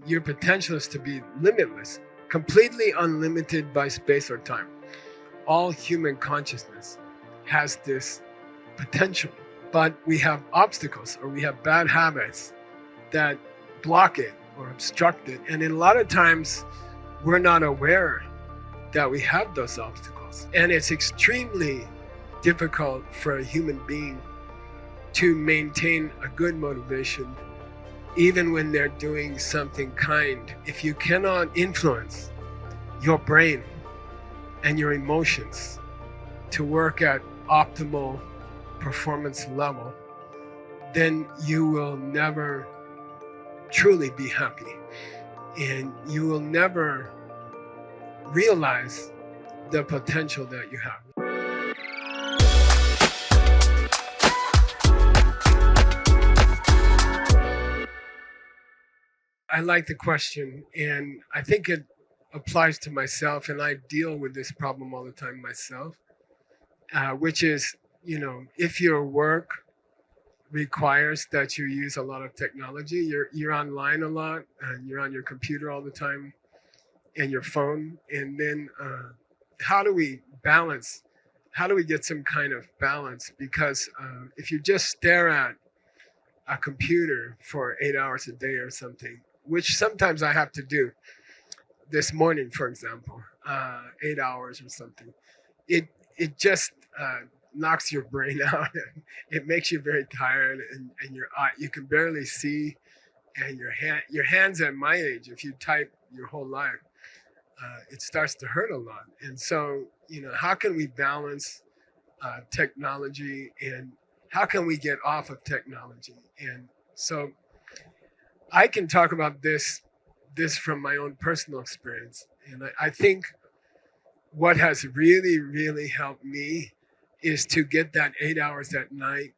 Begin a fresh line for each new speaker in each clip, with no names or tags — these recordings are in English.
your potential is to be limitless, completely unlimited by space or time. All human consciousness has this potential, but we have obstacles or we have bad habits that block it or obstruct it. And a lot of times we're not aware that we have those obstacles. And it's extremely difficult for a human being to maintain a good motivation, even when they're doing something kind. If you cannot influence your brain and your emotions to work at optimal performance level, then you will never truly be happy. And you will never realize the potential that you have. I like the question, and I think it applies to myself, and I deal with this problem all the time myself, which is, if your work requires that you use a lot of technology, you're online a lot, and you're on your computer all the time, and your phone, and then how do we balance? How do we get some kind of balance? Because if you just stare at a computer for 8 hours a day or something, which sometimes I have to do. This morning, for example, 8 hours or something, it just knocks your brain out. And it makes you very tired, and your eye, you can barely see, and your hands at my age, if you type your whole life, it starts to hurt a lot. And so, how can we balance technology, and how can we get off of technology? And so I can talk about this from my own personal experience. And I think what has really, really helped me is to get that 8 hours at night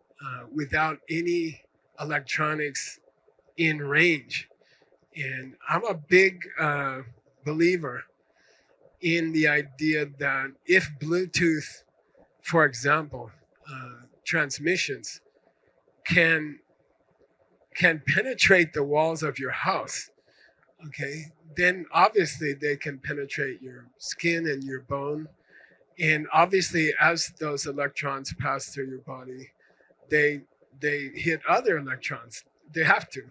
without any electronics in range. And I'm a big believer in the idea that if Bluetooth, for example, transmissions can penetrate the walls of your house, okay, then obviously they can penetrate your skin and your bone. And obviously, as those electrons pass through your body, they hit other electrons. They have to.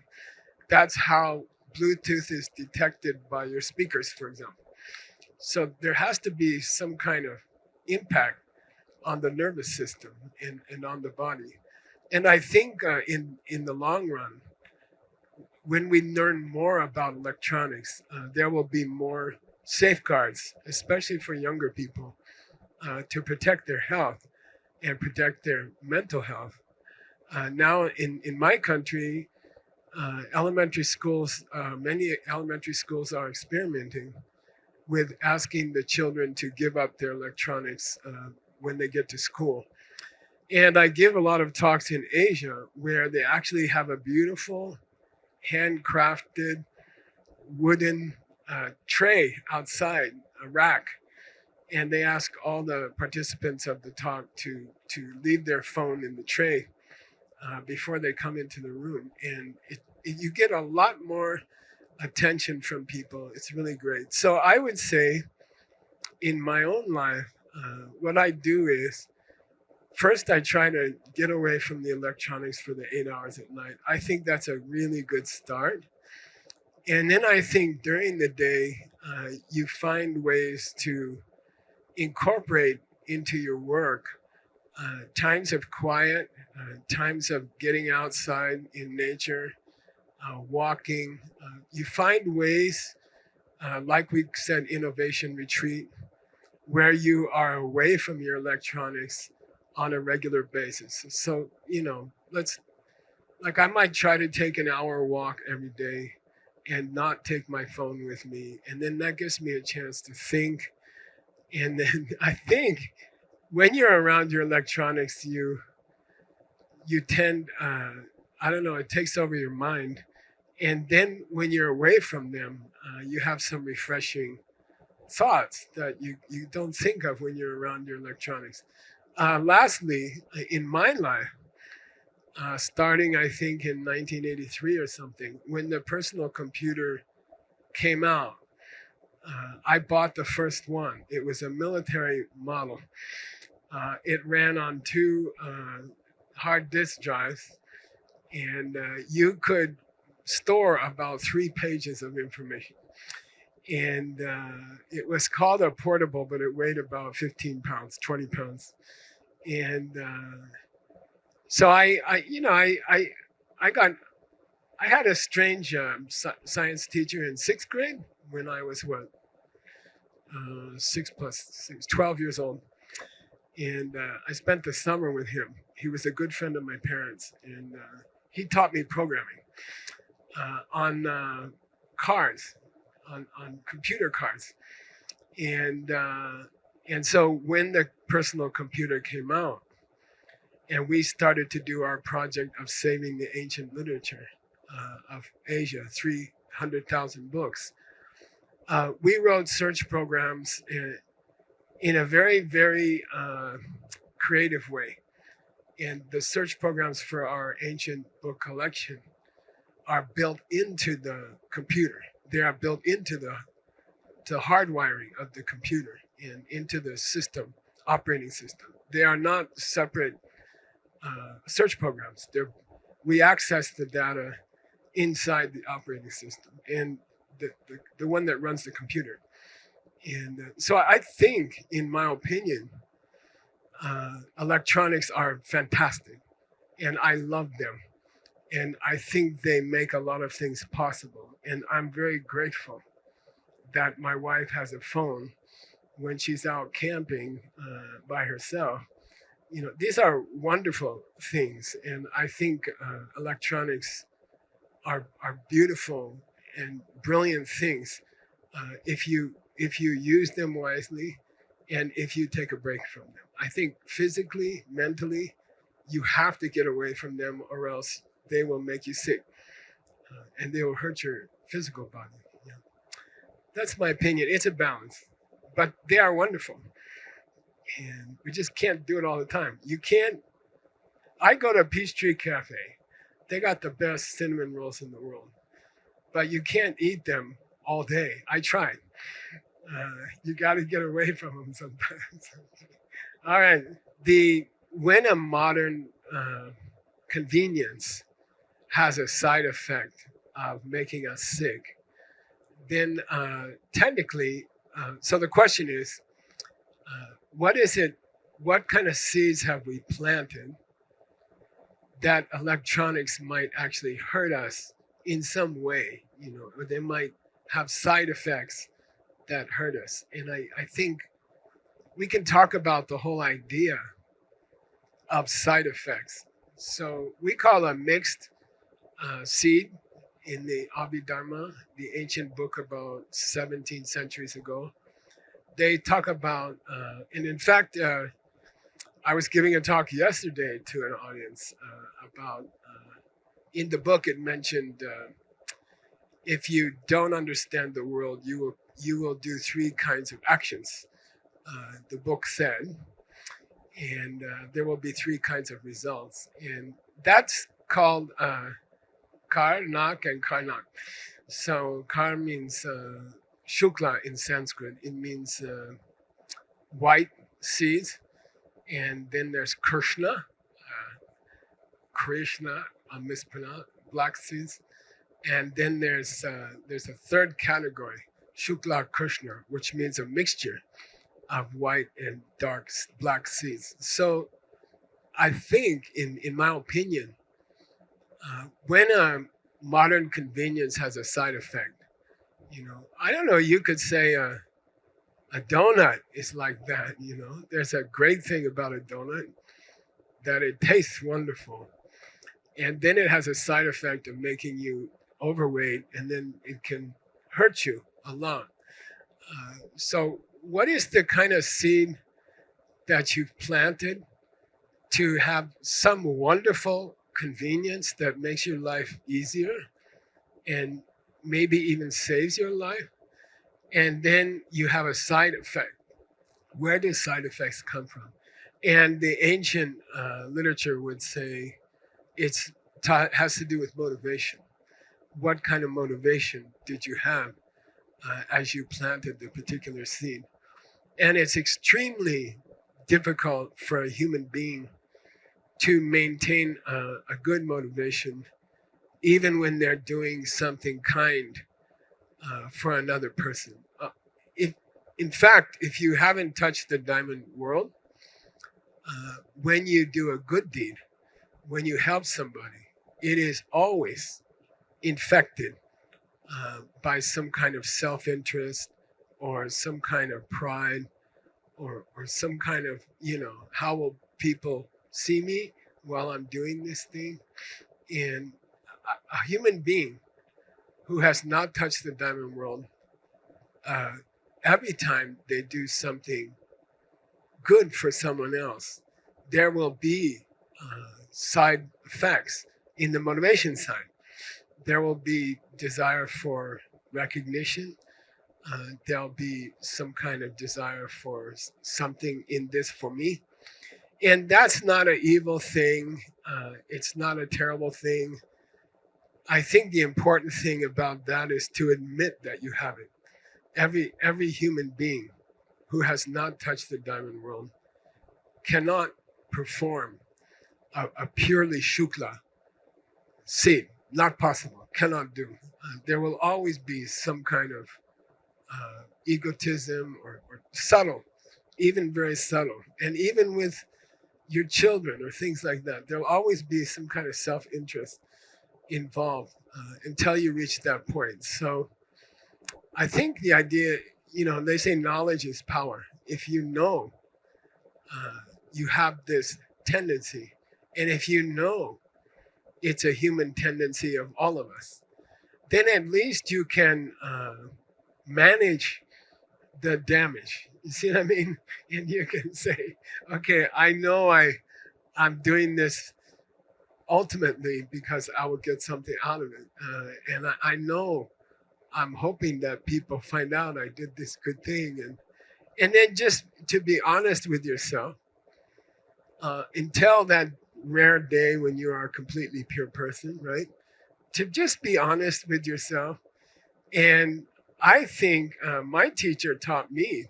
That's how Bluetooth is detected by your speakers, for example. So there has to be some kind of impact on the nervous system and on the body. And I think in the long run, when we learn more about electronics, there will be more safeguards, especially for younger people, to protect their health and protect their mental health. Now, in my country, elementary schools, many elementary schools are experimenting with asking the children to give up their electronics when they get to school. And I give a lot of talks in Asia where they actually have a beautiful handcrafted wooden tray outside, a rack. And they ask all the participants of the talk to leave their phone in the tray before they come into the room. And you get a lot more attention from people. It's really great. So I would say in my own life, what I do is, first, I try to get away from the electronics for the 8 hours at night. I think that's a really good start. And then I think during the day, you find ways to incorporate into your work times of quiet, times of getting outside in nature, walking. You find ways, like we said, innovation retreat, where you are away from your electronics on a regular basis. So, I might try to take an hour walk every day and not take my phone with me. And then that gives me a chance to think. And then I think when you're around your electronics, you tend, I don't know, it takes over your mind. And then when you're away from them, you have some refreshing thoughts that you don't think of when you're around your electronics. Lastly, in my life, starting I think in 1983 or something, when the personal computer came out, I bought the first one. It was a military model. It ran on two hard disk drives, and you could store about 3 pages of information. And it was called a portable, but it weighed about 15 pounds, 20 pounds. And so I had a strange science teacher in sixth grade when I was 6 plus 6, 12 years old. And I spent the summer with him. He was a good friend of my parents, and he taught me programming on cards, on computer cards. And so when the personal computer came out, and we started to do our project of saving the ancient literature of Asia, 300,000 books, we wrote search programs in a very, very creative way. And the search programs for our ancient book collection are built into the computer. They are built into the hardwiring of the computer and into the system, operating system. They are not separate search programs. We access the data inside the operating system and the one that runs the computer. And so I think, in my opinion, electronics are fantastic, and I love them. And I think they make a lot of things possible. And I'm very grateful that my wife has a phone when she's out camping by herself. These are wonderful things. And I think electronics are beautiful and brilliant things if you use them wisely and if you take a break from them. I think physically, mentally, you have to get away from them, or else they will make you sick and they will hurt your physical body. Yeah. That's my opinion. It's a balance, but they are wonderful. And we just can't do it all the time. You can't. I go to Peachtree Cafe. They got the best cinnamon rolls in the world, but you can't eat them all day. I tried. You got to get away from them sometimes. All right. When a modern convenience has a side effect of making us sick, then technically, so the question is, what is it? What kind of seeds have we planted that electronics might actually hurt us in some way? Or they might have side effects that hurt us. And I think we can talk about the whole idea of side effects. So we call a mixed seed in the Abhidharma, the ancient book about 17 centuries ago. They talk about, and in fact, I was giving a talk yesterday to an audience about, in the book it mentioned, if you don't understand the world, you will do 3 kinds of actions, the book said, and there will be 3 kinds of results. And that's called karnak and karnak. So kar means shukla in Sanskrit. It means white seeds. And then there's Krishna, I mispronounced, black seeds. And then there's a third category, Shukla Krishna, which means a mixture of white and dark black seeds. So I think, in my opinion, when a modern convenience has a side effect, I don't know, you could say a donut is like that. There's a great thing about a donut, that it tastes wonderful. And then it has a side effect of making you overweight, and then it can hurt you a lot. So what is the kind of seed that you've planted to have some wonderful convenience that makes your life easier and maybe even saves your life? And then you have a side effect. Where do side effects come from? And the ancient literature would say has to do with motivation. What kind of motivation did you have as you planted the particular seed. And it's extremely difficult for a human being to maintain a good motivation, even when they're doing something kind for another person. If, in fact, if you haven't touched the diamond world, when you do a good deed, when you help somebody, it is always infected by some kind of self-interest or some kind of pride or some kind of, how will people see me while I'm doing this thing? And a human being who has not touched the diamond world, uh, every time they do something good for someone else, there will be side effects in the motivation side. There will be desire for recognition. There'll be some kind of desire for something in this for me. And that's not an evil thing. It's not a terrible thing. I think the important thing about that is to admit that you have it. Every human being who has not touched the diamond world cannot perform a purely shukla seed. Not possible. Cannot do. There will always be some kind of egotism or subtle, even very subtle, and even with your children or things like that, there'll always be some kind of self-interest involved until you reach that point. So I think the idea, they say knowledge is power. If you know you have this tendency, and if you know it's a human tendency of all of us, then at least you can manage the damage. You see what I mean? And you can say, okay, I know I'm doing this ultimately because I will get something out of it. And I know I'm hoping that people find out I did this good thing. And then just to be honest with yourself, until that rare day when you are a completely pure person, right? To just be honest with yourself. And I think my teacher taught me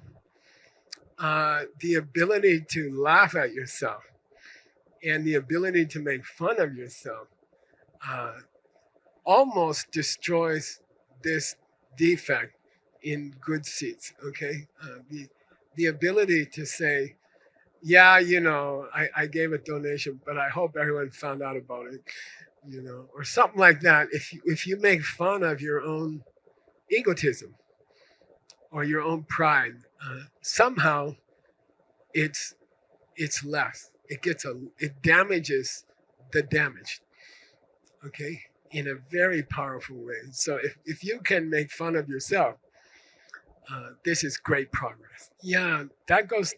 the ability to laugh at yourself and the ability to make fun of yourself almost destroys this defect in good seeds. Okay, the ability to say, yeah, I gave a donation, but I hope everyone found out about it, or something like that. If you make fun of your own egotism or your own pride, somehow it's less. It damages the damaged. Okay, in a very powerful way. So if you can make fun of yourself, this is great progress. Yeah, that goes.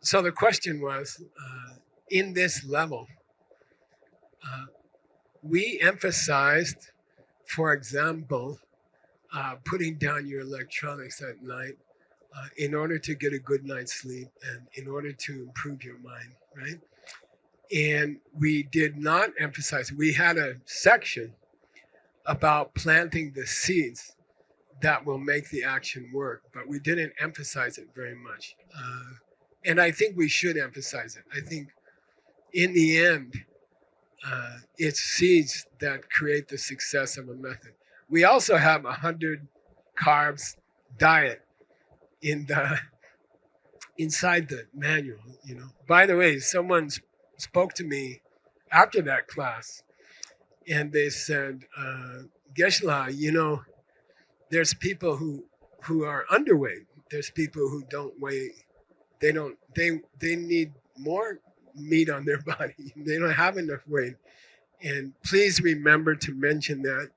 So the question was, in this level, we emphasized, for example, putting down your electronics at night in order to get a good night's sleep and in order to improve your mind, right? And we did not emphasize, we had a section about planting the seeds that will make the action work, but we didn't emphasize it very much. And I think we should emphasize it. I think in the end, it's seeds that create the success of a method. We also have 100 carbs diet in the inside the manual. By the way, someone spoke to me after that class, and they said, Geshe, there's people who are underweight. There's people who don't weigh. They need more meat on their body. They don't have enough weight. And please remember to mention that.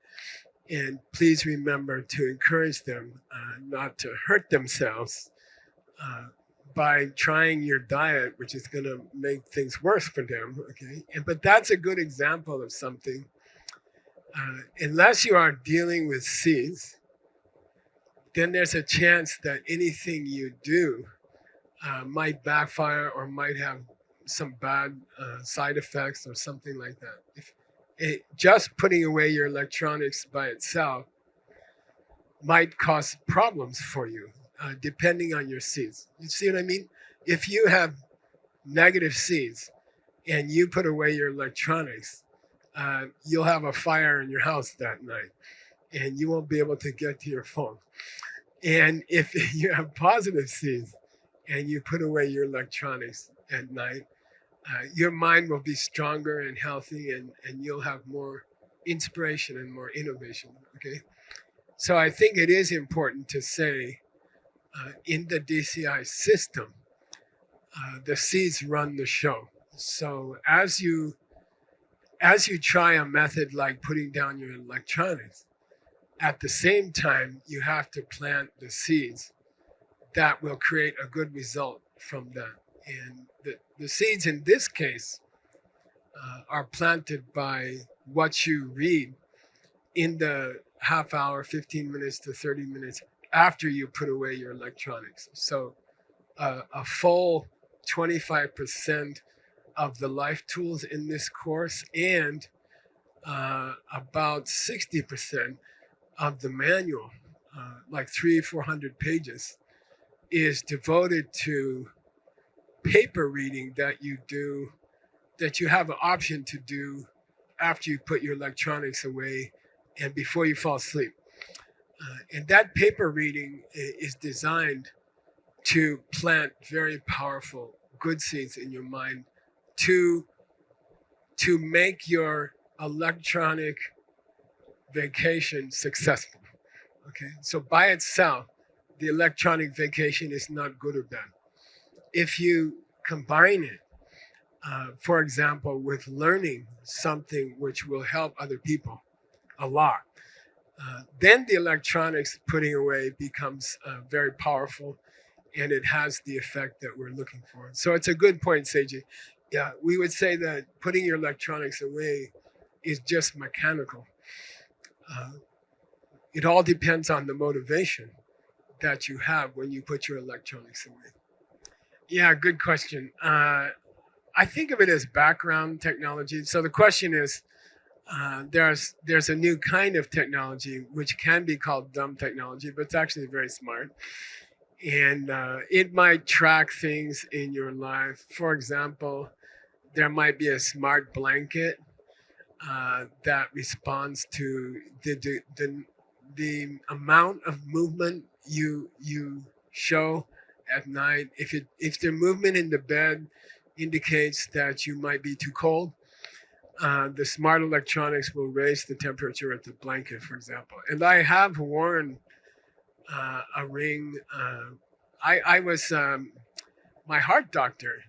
And please remember to encourage them not to hurt themselves by trying your diet, which is going to make things worse for them. Okay, but that's a good example of something. Unless you are dealing with seeds, then there's a chance that anything you do might backfire or might have some bad side effects or something like that. Just putting away your electronics by itself might cause problems for you, depending on your seeds. You see what I mean? If you have negative seeds and you put away your electronics, you'll have a fire in your house that night and you won't be able to get to your phone. And if you have positive seeds and you put away your electronics at night, your mind will be stronger and healthy, and you'll have more inspiration and more innovation. Okay. So I think it is important to say in the DCI system, the seeds run the show. So as you try a method like putting down your electronics, at the same time you have to plant the seeds that will create a good result from that. And the seeds in this case are planted by what you read in the half hour, 15 minutes to 30 minutes after you put away your electronics. So a full 25% of the life tools in this course and about 60% of the manual, like 400 pages, is devoted to paper reading that you do, that you have an option to do after you put your electronics away and before you fall asleep. And that paper reading is designed to plant very powerful good seeds in your mind to make your electronic vacation successful. Okay, so by itself, the electronic vacation is not good or bad. If you combine it, for example, with learning something which will help other people a lot, then the electronics putting away becomes very powerful, and it has the effect that we're looking for. So it's a good point, Seiji. Yeah, we would say that putting your electronics away is just mechanical. Uh, it all depends on the motivation that you have when you put your electronics away. Yeah, good question. I think of it as background technology. So the question is, there's a new kind of technology which can be called dumb technology, but it's actually very smart, and it might track things in your life. For example, there might be a smart blanket that responds to the amount of movement you show at night. If the movement in the bed indicates that you might be too cold, the smart electronics will raise the temperature at the blanket, for example. And I have worn a ring. I was my heart doctor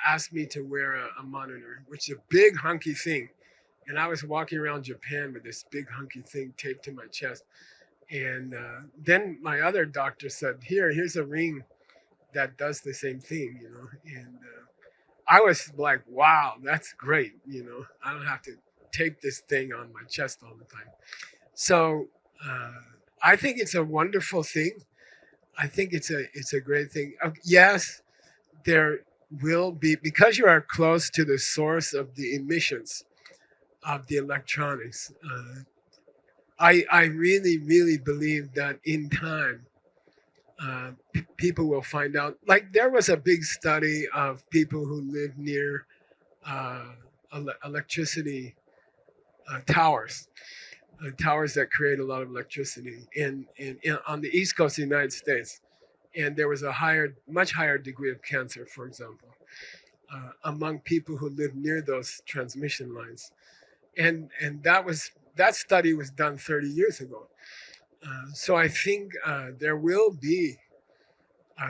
asked me to wear a monitor, which is a big hunky thing. And I was walking around Japan with this big hunky thing taped to my chest. And then my other doctor said, here's a ring that does the same thing, you know. And I was like, wow, that's great. You know, I don't have to tape this thing on my chest all the time. So I think it's a wonderful thing. I think it's a great thing. Yes, there will be, because you are close to the source of the emissions of the electronics. I really, really believe that in time, people will find out. Like there was a big study of people who live near uh, electricity towers, towers that create a lot of electricity in on the east coast of the United States, and there was a much higher degree of cancer, for example, among people who live near those transmission lines, and that study was done 30 years ago. So I think there will be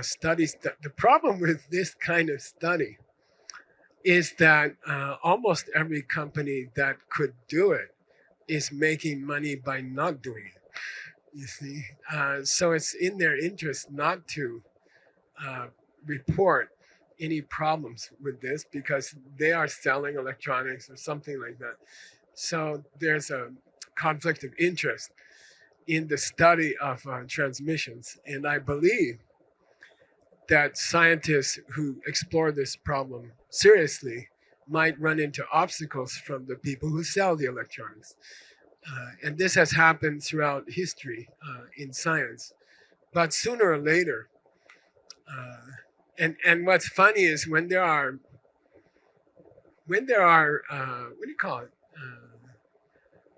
studies. The problem with this kind of study is that almost every company that could do it is making money by not doing it. You see, so it's in their interest not to uh, report any problems with this because they are selling electronics or something like that. So there's a conflict of interest in the study of transmissions. And I believe that scientists who explore this problem seriously might run into obstacles from the people who sell the electronics. And this has happened throughout history in science. But sooner or later, and what's funny is when there are what do you call it,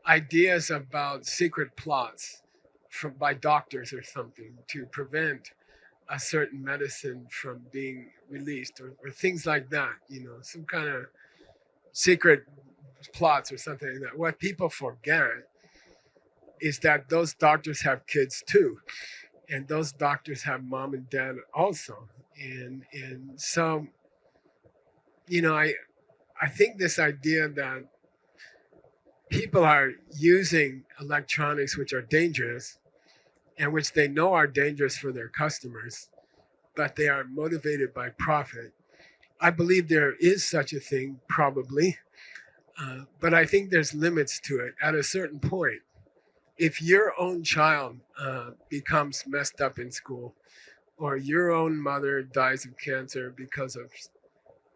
ideas about secret plots from by doctors or something to prevent a certain medicine from being released, or things like that, some kind of secret plots or something like that. What people forget is that those doctors have kids too, and those doctors have mom and dad also, and so I think this idea that people are using electronics which are dangerous and which they know are dangerous for their customers, but they are motivated by profit. I believe there is such a thing, probably, but I think there's limits to it. At a certain point, if your own child becomes messed up in school, or your own mother dies of cancer because of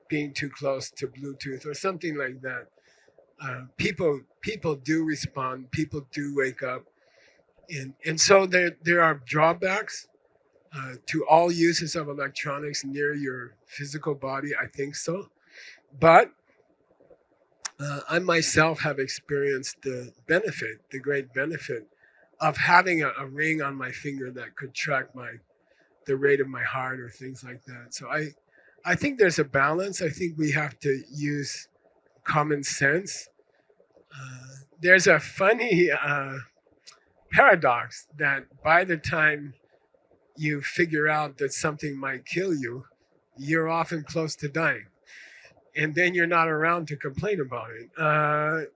being too close to Bluetooth or something like that, people do respond. People do wake up, and so there are drawbacks to all uses of electronics near your physical body. I think so, but I myself have experienced the great benefit of having a ring on my finger that could track the rate of my heart or things like that. So I think there's a balance. I think we have to use common sense. There's a funny paradox that by the time you figure out that something might kill you, you're often close to dying. And then you're not around to complain about it.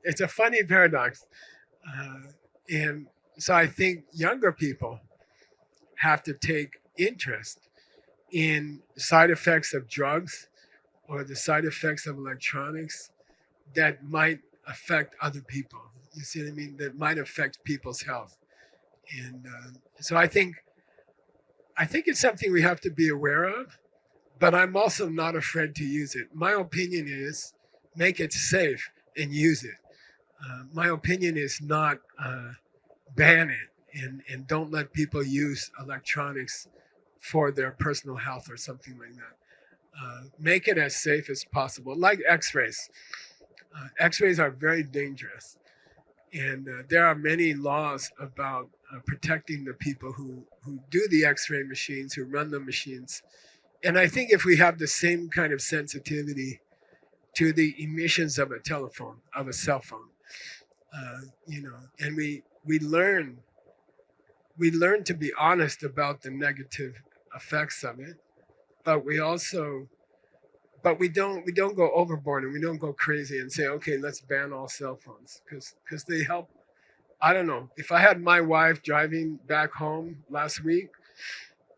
It's a funny paradox. And so I think younger people have to take interest in side effects of drugs or the side effects of electronics that might affect other people. You see what I mean? That might affect people's health. And so I think it's something we have to be aware of, but I'm also not afraid to use it. My opinion is make it safe and use it. My opinion is not ban it and don't let people use electronics for their personal health or something like that. Make it as safe as possible, like x-rays. X-rays are very dangerous. And there are many laws about protecting the people who do the x-ray machines, who run the machines. And I think if we have the same kind of sensitivity to the emissions of a telephone, of a cell phone, and we learn to be honest about the negative effects of it, but we don't go overboard and we don't go crazy and say, okay, let's ban all cell phones because they help. I don't know. If I had my wife driving back home last week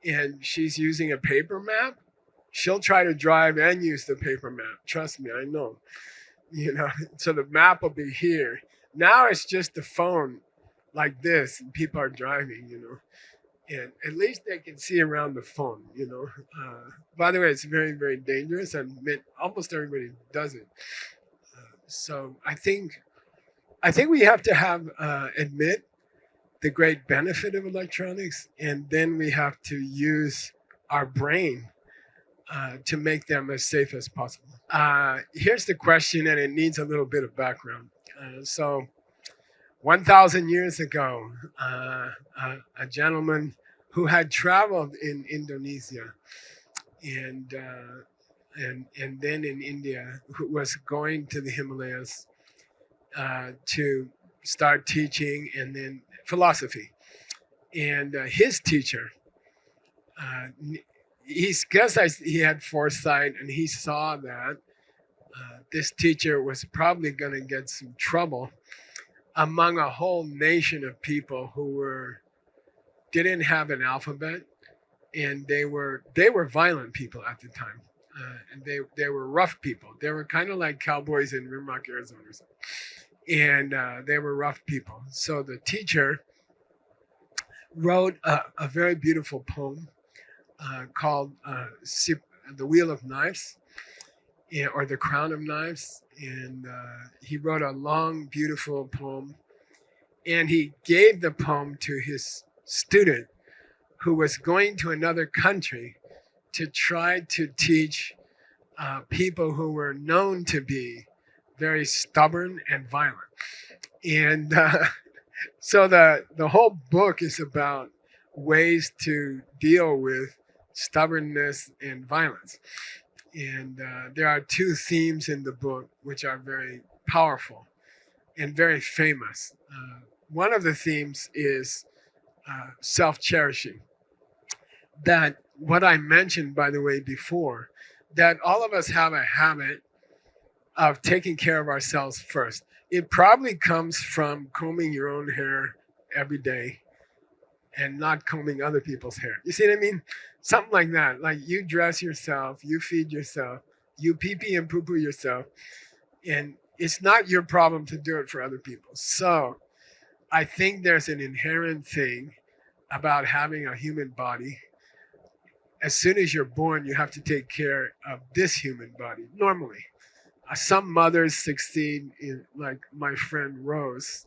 and she's using a paper map, she'll try to drive and use the paper map. Trust me, I know. So the map will be here. Now it's just the phone like this, and people are driving. And at least they can see around the phone. By the way, it's very, very dangerous, and almost everybody does it. So I think we have to admit the great benefit of electronics, and then we have to use our brain to make them as safe as possible. Here's the question, and it needs a little bit of background. So 1,000 years ago, a gentleman who had traveled in Indonesia and then in India, who was going to the Himalayas to start teaching and then philosophy. And his teacher, he had foresight, and he saw that this teacher was probably going to get some trouble among a whole nation of people who didn't have an alphabet, and they were violent people at the time, and they were rough people. They were kind of like cowboys in Rimrock, Arizona, or something. And they were rough people. So the teacher wrote a very beautiful poem called "The Wheel of Knives," or "The Crown of Knives," and he wrote a long, beautiful poem. and he gave the poem to his student who was going to another country to try to teach people who were known to be very stubborn and violent. And so the whole book is about ways to deal with stubbornness and violence. And there are two themes in the book which are very powerful and very famous. One of the themes is self-cherishing. That what I mentioned, by the way, before, that all of us have a habit of taking care of ourselves first. It probably comes from combing your own hair every day and not combing other people's hair. You see what I mean? Something like that. Like you dress yourself, you feed yourself, you pee pee and poo poo yourself, and it's not your problem to do it for other people. So I think there's an inherent thing about having a human body. As soon as you're born, you have to take care of this human body normally. Some mothers succeed in, like my friend Rose,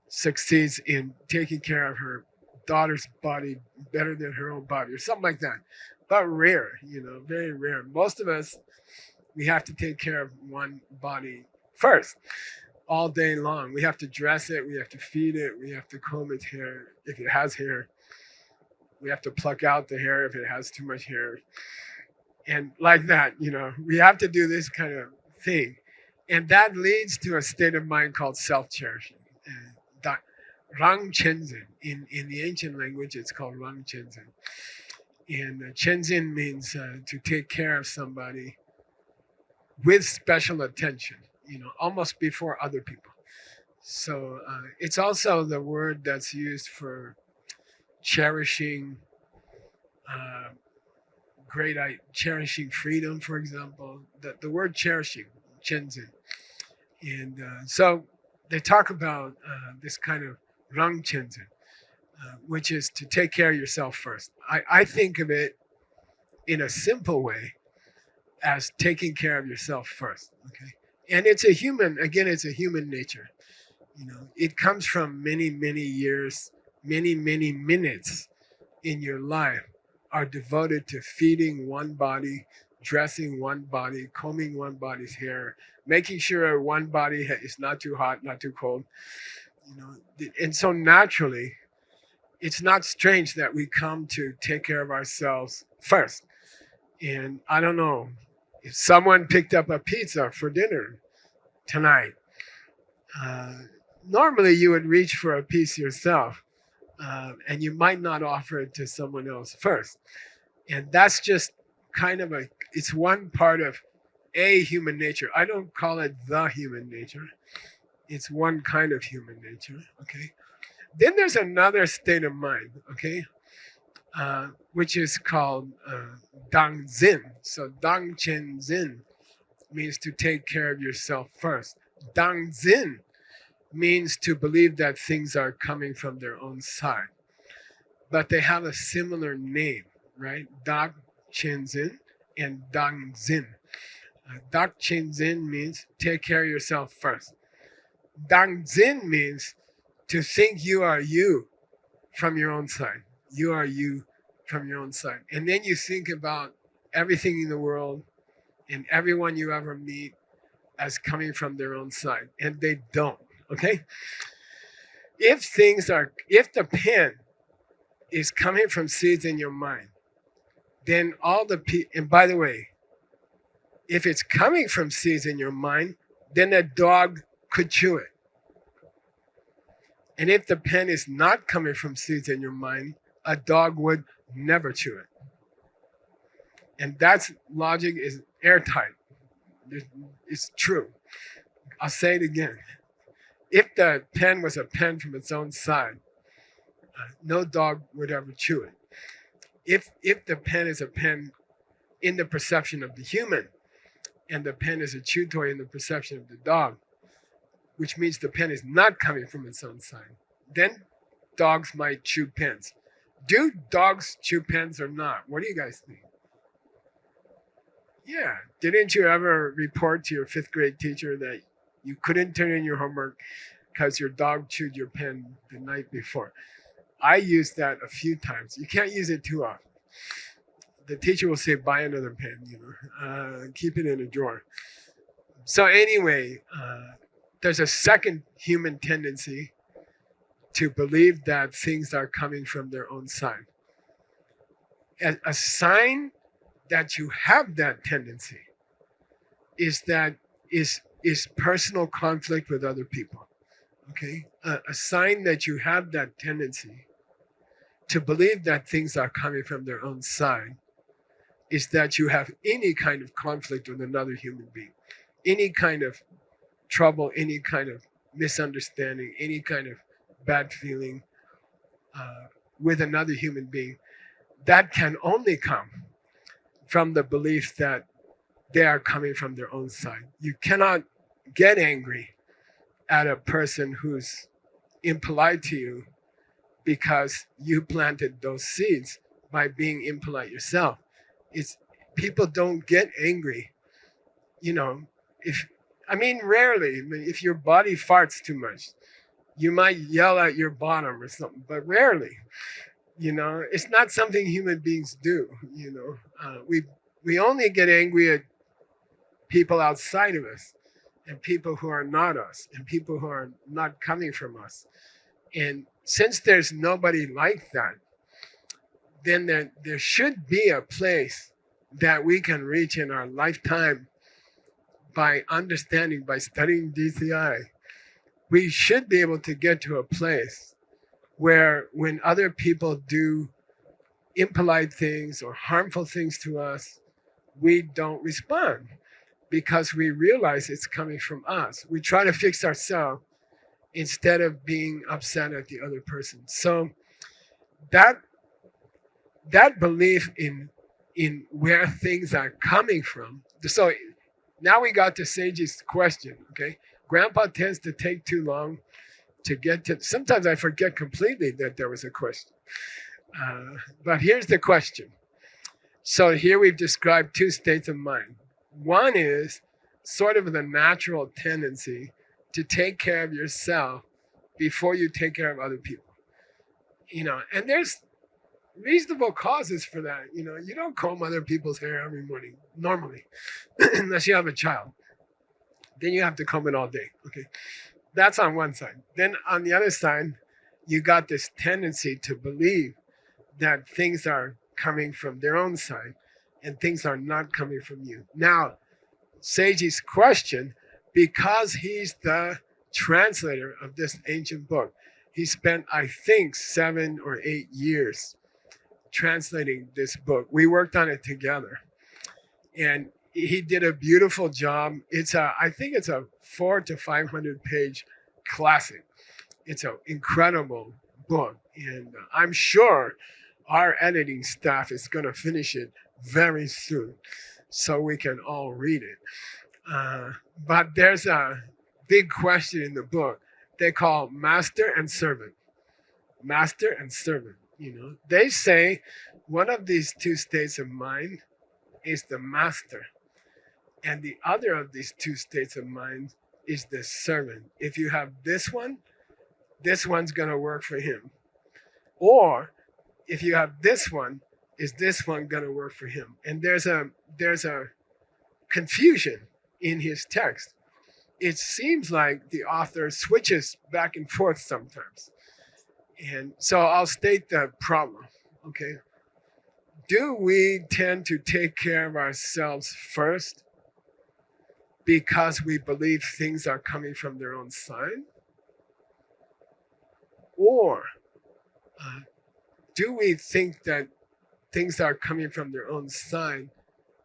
succeeds in taking care of her daughter's body better than her own body or something like that. But rare, very rare. Most of us, we have to take care of one body first all day long. We have to dress it, we have to feed it, we have to comb its hair if it has hair. We have to pluck out the hair if it has too much hair. And like that, we have to do this kind of thing. And that leads to a state of mind called self-cherishing. Rang Chenzen. In the ancient language, it's called Rang Chenzen. And Chenzen means to take care of somebody with special attention, almost before other people. So it's also the word that's used for cherishing, cherishing freedom, for example. The word cherishing, Chenzen. And so they talk about this kind of Rang Chenzen, which is to take care of yourself first. I think of it in a simple way as taking care of yourself first. Okay. And it's a human, again, it's a human nature. It comes from many, many years, many, many minutes in your life are devoted to feeding one body, dressing one body, combing one body's hair, making sure one body is not too hot, not too cold. And so naturally, it's not strange that we come to take care of ourselves first. And I don't know, if someone picked up a pizza for dinner tonight, uh, normally you would reach for a piece yourself, and you might not offer it to someone else first. And that's just it's one part of a human nature. I don't call it the human nature. It's one kind of human nature. Okay. Then there's another state of mind. Okay. Which is called Dang Zin. So Dang Chen Zin means to take care of yourself first. Dang Zin means to believe that things are coming from their own side. But they have a similar name, right? Dak Chen Zin and Dang Zin. Dak Chen Zin means take care of yourself first. Dang Zin means to think you are you from your own side. You are you from your own side. And then you think about everything in the world and everyone you ever meet as coming from their own side. And they don't. Okay? If the pen is coming from seeds in your mind, then and by the way, if it's coming from seeds in your mind, then a dog could chew it. And if the pen is not coming from seeds in your mind, a dog would never chew it. And that's logic is airtight. It's true. I'll say it again. If the pen was a pen from its own side, no dog would ever chew it. If the pen is a pen in the perception of the human, and the pen is a chew toy in the perception of the dog, which means the pen is not coming from its own side, then dogs might chew pens. Do dogs chew pens or not? What do you guys think? Yeah. Didn't you ever report to your fifth grade teacher that you couldn't turn in your homework because your dog chewed your pen the night before. I used that a few times. You can't use it too often. The teacher will say, buy another pen, keep it in a drawer. So anyway, there's a second human tendency to believe that things are coming from their own side. A sign that you have that tendency is that is personal conflict with other people. Okay, a sign that you have that tendency to believe that things are coming from their own side is that you have any kind of conflict with another human being, any kind of trouble, any kind of misunderstanding, any kind of bad feeling with another human being. That can only come from the belief that they are coming from their own side. You cannot get angry at a person who's impolite to you because you planted those seeds by being impolite yourself. It's people don't get angry, if rarely. If your body farts too much, you might yell at your bottom or something, but rarely. It's not something human beings do. We only get angry at people outside of us, and people who are not us, and people who are not coming from us. And since there's nobody like that, then there should be a place that we can reach in our lifetime by understanding, by studying DCI. We should be able to get to a place where when other people do impolite things or harmful things to us, we don't respond because we realize it's coming from us. We try to fix ourselves instead of being upset at the other person. So that belief in where things are coming from. So now we got to Seiji's question. Okay, Grandpa tends to take too long to get to. Sometimes I forget completely that there was a question. But here's the question. So here we've described two states of mind. One is sort of the natural tendency to take care of yourself before you take care of other people. And there's reasonable causes for that. You don't comb other people's hair every morning, normally, unless you have a child. Then you have to comb it all day. Okay. That's on one side. Then on the other side, you got this tendency to believe that things are coming from their own side and things are not coming from you. Now, Seiji's question, because he's the translator of this ancient book, he spent, I think, 7 or 8 years translating this book. We worked on it together. And he did a beautiful job. I think it's a 400 to 500 page classic. It's an incredible book. And I'm sure our editing staff is going to finish it very soon so we can all read it. But there's a big question in the book they call master and servant. Master and servant. They say one of these two states of mind is the master, and the other of these two states of mind is the servant. If you have this one's going to work for him. Or if you have this one, is this one going to work for him? And there's a confusion in his text. It seems like the author switches back and forth sometimes. And so I'll state the problem, okay? Do we tend to take care of ourselves first because we believe things are coming from their own side? Or do we think that things are coming from their own side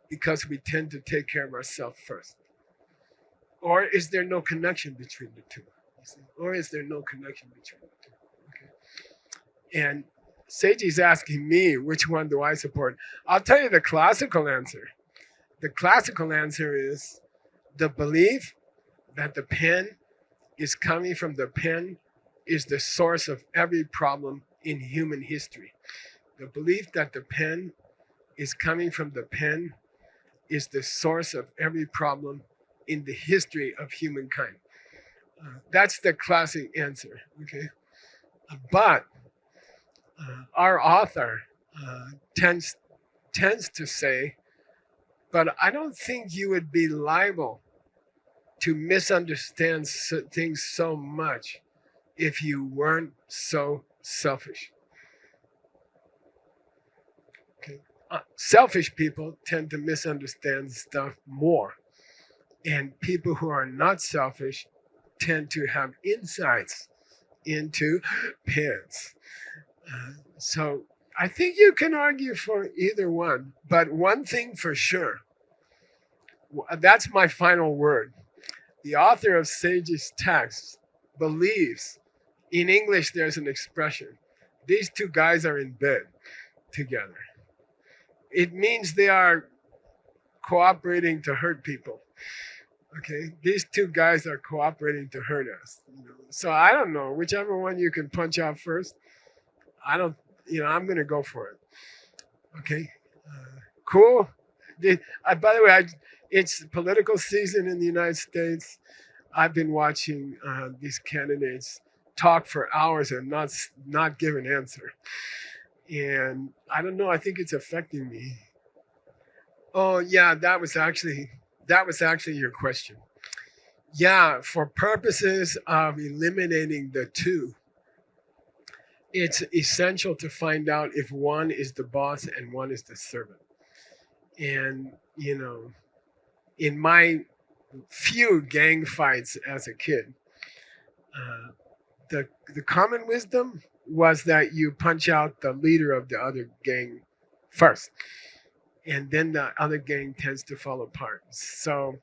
because we tend to take care of ourselves first? Or is there no connection between the two? Or is there no connection between the two? Okay. And Seiji's asking me, which one do I support? I'll tell you the classical answer. The classical answer is the belief that the pen is coming from the pen is the source of every problem in human history. The belief that the pen is coming from the pen is the source of every problem in the history of humankind. That's the classic answer. Okay, but our author uh, tends tends to say, but I don't think you would be liable to misunderstand things so much if you weren't so selfish. Okay, selfish people tend to misunderstand stuff more, and people who are not selfish tend to have insights into pins. So I think you can argue for either one, but one thing for sure, that's my final word. The author of Sage's text believes, in English, there's an expression, these two guys are in bed together. It means they are cooperating to hurt people. Okay, these two guys are cooperating to hurt us. So I don't know, whichever one you can punch out first. I don't, I'm gonna go for it. Okay, cool. By the way, it's political season in the United States. I've been watching these candidates talk for hours and not give an answer, and I don't know. I think it's affecting me. Oh yeah, that was actually your question. Yeah, for purposes of eliminating the two, it's essential to find out if one is the boss and one is the servant. And in my few gang fights as a kid, uh, the common wisdom was that you punch out the leader of the other gang first, and then the other gang tends to fall apart. So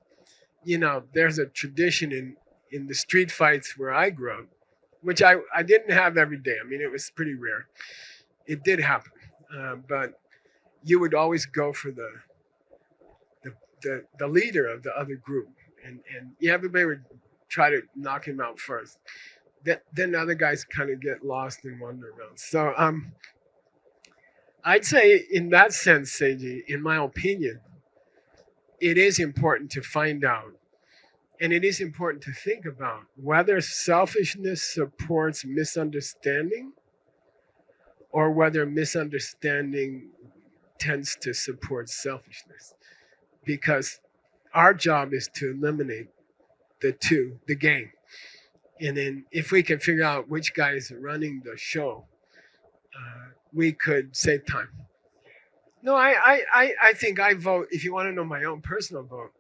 there's a tradition in the street fights where I grew up, which I didn't have every day. I mean, it was pretty rare. It did happen, but you would always go for the leader of the other group, and yeah, everybody would try to knock him out first. Then the other guys kind of get lost and wander around. So I'd say in that sense, Seiji, in my opinion, it is important to find out, and it is important to think about whether selfishness supports misunderstanding or whether misunderstanding tends to support selfishness. Because our job is to eliminate the game. And then if we can figure out which guy is running the show, we could save time. No, I think I vote, if you want to know my own personal vote,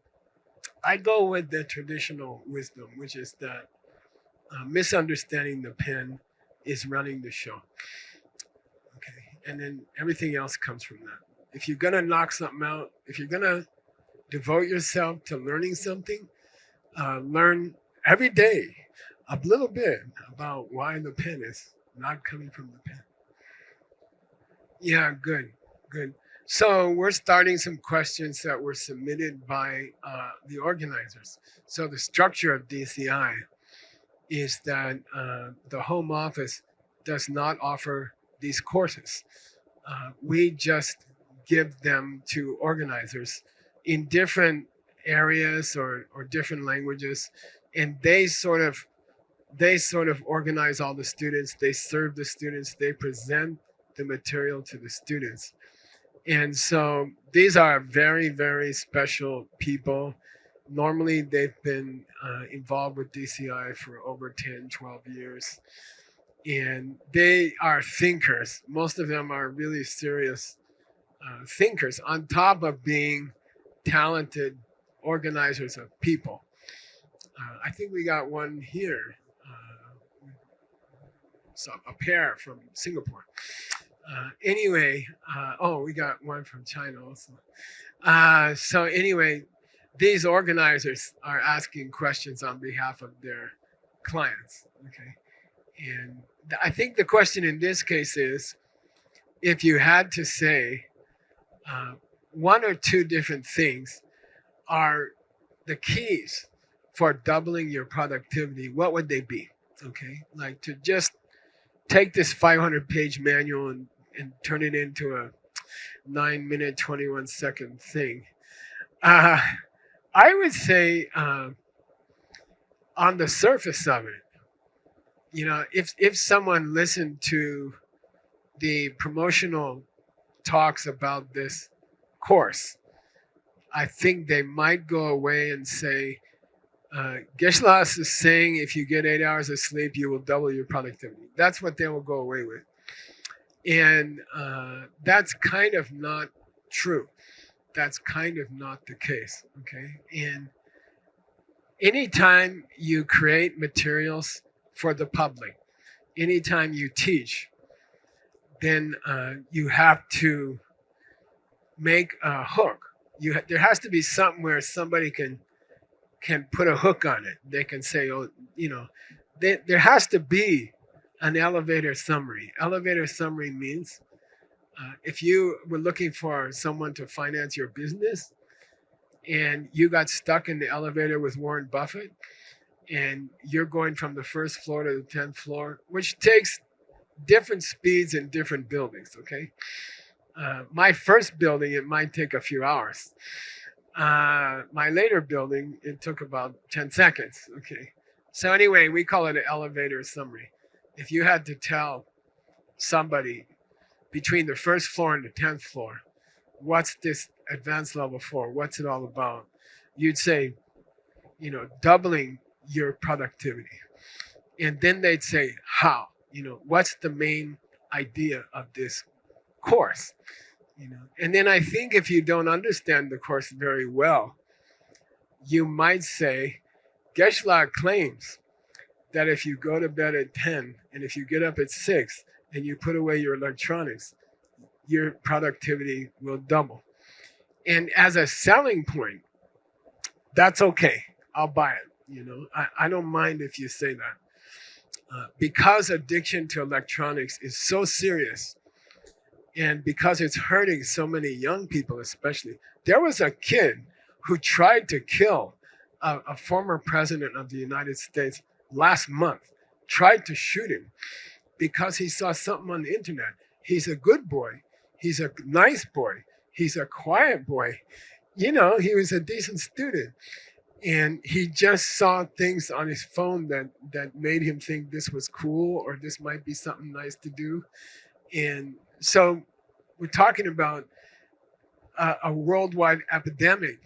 I go with the traditional wisdom, which is that misunderstanding the pen is running the show. Okay. And then everything else comes from that. If you're going to knock something out, if you're going to devote yourself to learning something, learn every day a little bit about why the pen is not coming from the pen. Yeah, good, good. So we're starting some questions that were submitted by the organizers. So the structure of DCI is that the home office does not offer these courses. We just give them to organizers in different areas or different languages, and they sort of organize all the students. They serve the students. They present the material to the students. And so these are very, very special people. Normally, they've been involved with DCI for over 10, 12 years. And they are thinkers. Most of them are really serious thinkers, on top of being talented organizers of people. I think we got one here, so a pair from Singapore. Anyway, oh, we got one from China also. So anyway, these organizers are asking questions on behalf of their clients. Okay, and I think the question in this case is, if you had to say one or two different things are the keys for doubling your productivity, what would they be? Okay, like to just take this 500-page manual and turn it into a 9-minute, 21-second thing. I would say on the surface of it, if someone listened to the promotional talks about this course, I think they might go away and say, Geshe is saying if you get 8 hours of sleep, you will double your productivity. That's what they will go away with. And that's kind of not true. That's kind of not the case. Okay. And anytime you create materials for the public, anytime you teach, then you have to make a hook. There has to be something where somebody can put a hook on it. They can say, oh, there has to be an elevator summary. Elevator summary means if you were looking for someone to finance your business and you got stuck in the elevator with Warren Buffett and you're going from the first floor to the 10th floor, which takes different speeds in different buildings, okay? My first building, it might take a few hours. My later building, it took about 10 seconds, okay? So anyway, we call it an elevator summary. If you had to tell somebody between the first floor and the 10th floor, what's this advanced level for? What's it all about? You'd say, doubling your productivity. And then they'd say, how? What's the main idea of this course? And then I think if you don't understand the course very well, you might say, Geshe claims that if you go to bed at 10 and if you get up at 6 and you put away your electronics, your productivity will double. And as a selling point, that's okay. I'll buy it. I don't mind if you say that. Because addiction to electronics is so serious, and because it's hurting so many young people especially, there was a kid who tried to kill a former president of the United States last month, tried to shoot him because he saw something on the internet. He's a good boy. He's a nice boy. He's a quiet boy. He was a decent student. And he just saw things on his phone that made him think this was cool or this might be something nice to do. And so we're talking about a worldwide epidemic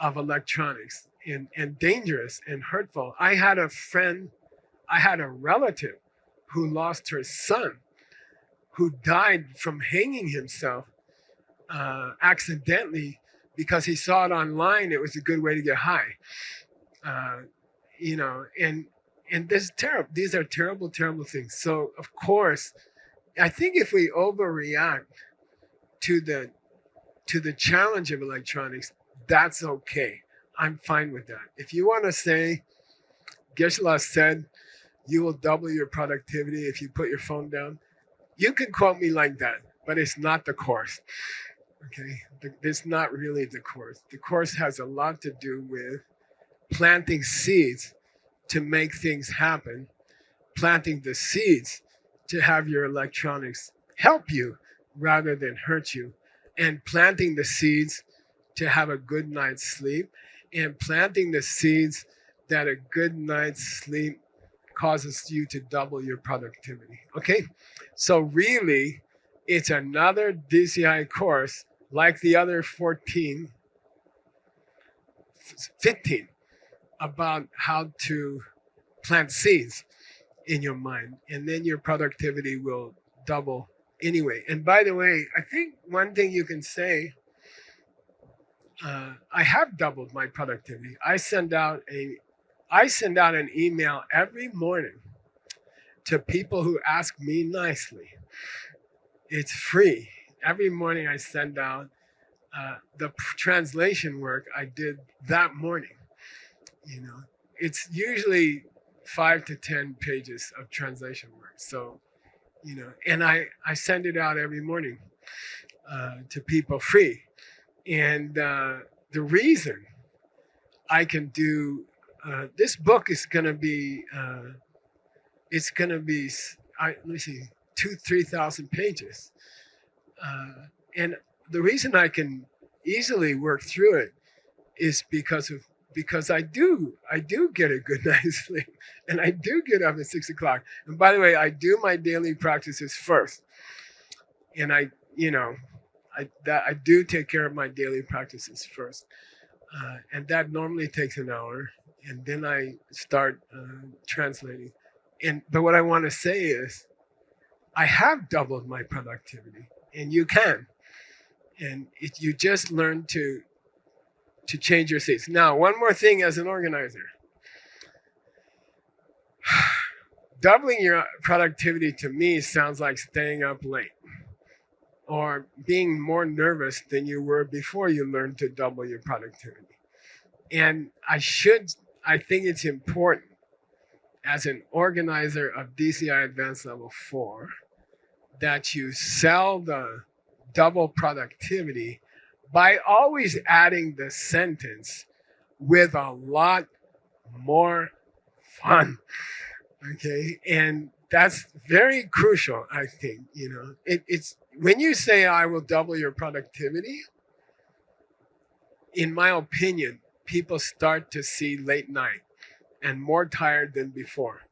of electronics and dangerous and hurtful. I had a relative who lost her son, who died from hanging himself accidentally because he saw it online. It was a good way to get high. And this is terrible. These are terrible, terrible things. So of course, I think if we overreact to the challenge of electronics, that's okay. I'm fine with that. If you want to say, Geshe said, you will double your productivity if you put your phone down, you can quote me like that, but it's not the course. Okay, it's not really the course. The course has a lot to do with planting seeds to make things happen, planting the seeds to have your electronics help you rather than hurt you, and planting the seeds to have a good night's sleep, and planting the seeds that a good night's sleep causes you to double your productivity. Okay, so really, it's another DCI course like the other 15 about how to plant seeds in your mind, and then your productivity will double anyway. And by the way, I think one thing you can say, I have doubled my productivity. I send out an email every morning to people who ask me nicely. It's free. Every morning I send out the translation work I did that morning. It's usually 5 to 10 pages of translation work. So, and I send it out every morning to people free. And the reason I can do this book is going to be, let me see, 3,000 pages. And the reason I can easily work through it is because of because I do get a good night's sleep, and I do get up at 6 o'clock. And by the way, I do my daily practices first, and I do take care of my daily practices first, and that normally takes an hour, and then I start translating. But what I want to say is, I have doubled my productivity, and you can, and you just learn to change your states. Now, one more thing as an organizer. Doubling your productivity to me sounds like staying up late or being more nervous than you were before you learned to double your productivity. And I think it's important as an organizer of DCI Advanced Level 4 that you sell the double productivity by always adding the sentence with a lot more fun. Okay, and that's very crucial. I think it's when you say I will double your productivity. In my opinion, people start to see late night and more tired than before,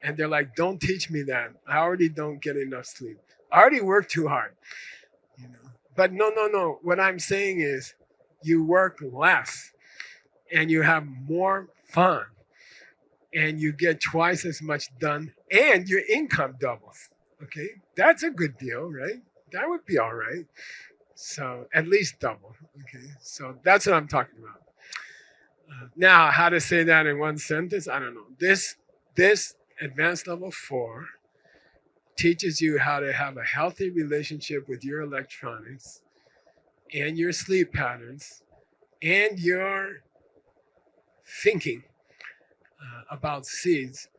and they're like, "Don't teach me that. I already don't get enough sleep. I already work too hard." But no. What I'm saying is, you work less, and you have more fun, and you get twice as much done, and your income doubles. Okay, that's a good deal, right? That would be all right. So at least double. Okay, so that's what I'm talking about. Now, how to say that in one sentence? I don't know. This Advanced Level 4 teaches you how to have a healthy relationship with your electronics and your sleep patterns and your thinking about seeds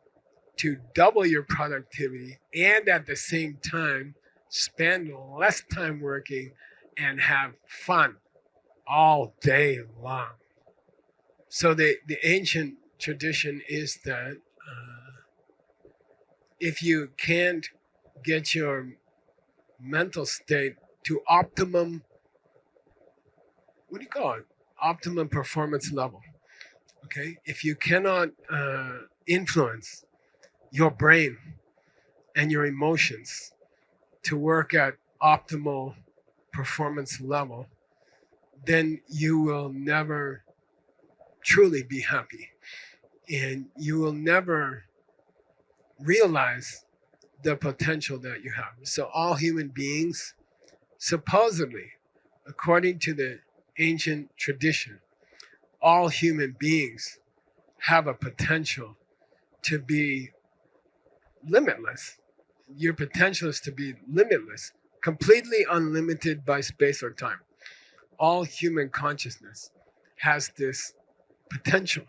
to double your productivity and at the same time spend less time working and have fun all day long. So the ancient tradition is that if you can't get your mental state to optimum, what do you call it? Optimum performance level. Okay, if you cannot influence your brain and your emotions to work at optimal performance level, then you will never truly be happy, and you will never realize the potential that you have. So all human beings, supposedly, according to the ancient tradition, all human beings have a potential to be limitless. Your potential is to be limitless, completely unlimited by space or time. All human consciousness has this potential.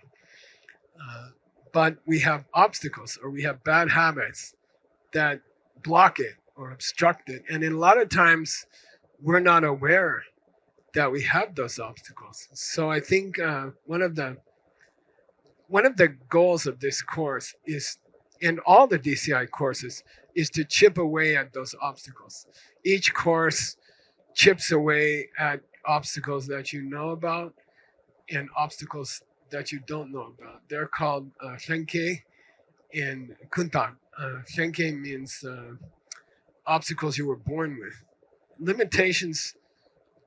But we have obstacles, or we have bad habits that block it or obstruct it. And a lot of times we're not aware that we have those obstacles. So I think one of the goals of this course is, in all the DCI courses, is to chip away at those obstacles. Each course chips away at obstacles that you know about and obstacles that you don't know about. They're called Shenke and Kunta. Shenke means obstacles you were born with, limitations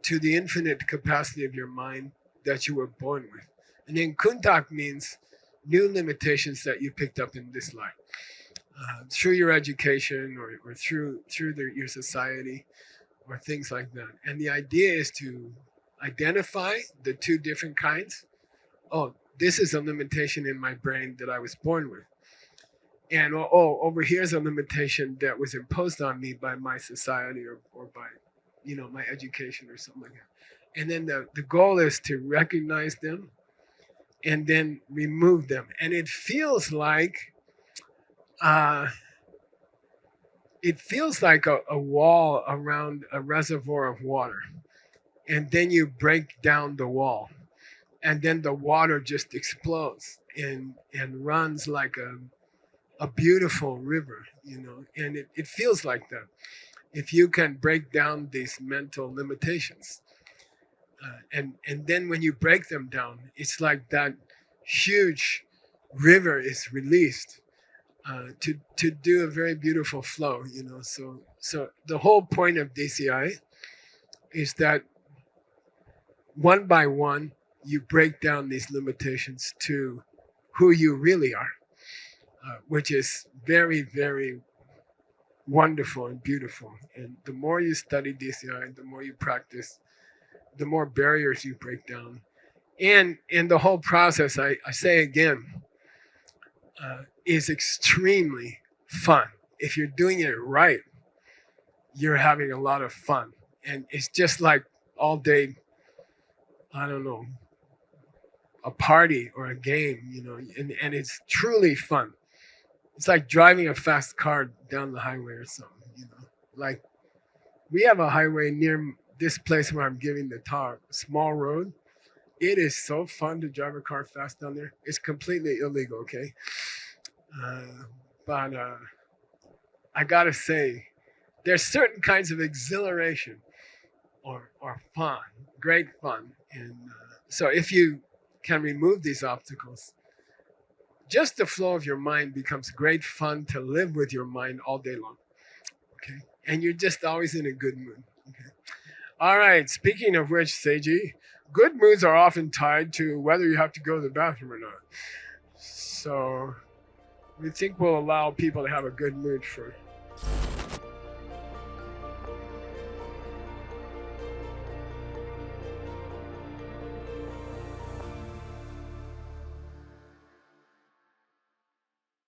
to the infinite capacity of your mind that you were born with. And then Kuntak means new limitations that you picked up in this life through your education or through your society or things like that. And the idea is to identify the two different kinds. Oh, this is a limitation in my brain that I was born with. And over here's a limitation that was imposed on me by my society or by my education or something like that. And then the goal is to recognize them and then remove them. And it feels like a wall around a reservoir of water. And then you break down the wall. And then the water just explodes and runs like a beautiful river, and it feels like that. If you can break down these mental limitations, and then when you break them down, it's like that huge river is released to do a very beautiful flow, you know. So the whole point of DCI is that one by one you break down these limitations to who you really are, which is very, very wonderful and beautiful. And the more you study DCI, the more you practice, the more barriers you break down. And in the whole process, I say again, is extremely fun. If you're doing it right, you're having a lot of fun. And it's just like all day, I don't know, a party or a game, you know, and it's truly fun. It's like driving a fast car down the highway or something, you know. Like we have a highway near this place where I'm giving the talk, small road. It is so fun to drive a car fast down there. It's completely illegal, okay? But I gotta say, there's certain kinds of exhilaration or fun, great fun. And so if you can remove these obstacles, just the flow of your mind becomes great fun to live with your mind all day long. Okay. And you're just always in a good mood. Okay. All right. Speaking of which, Seiji, good moods are often tied to whether you have to go to the bathroom or not. So we think we'll allow people to have a good mood for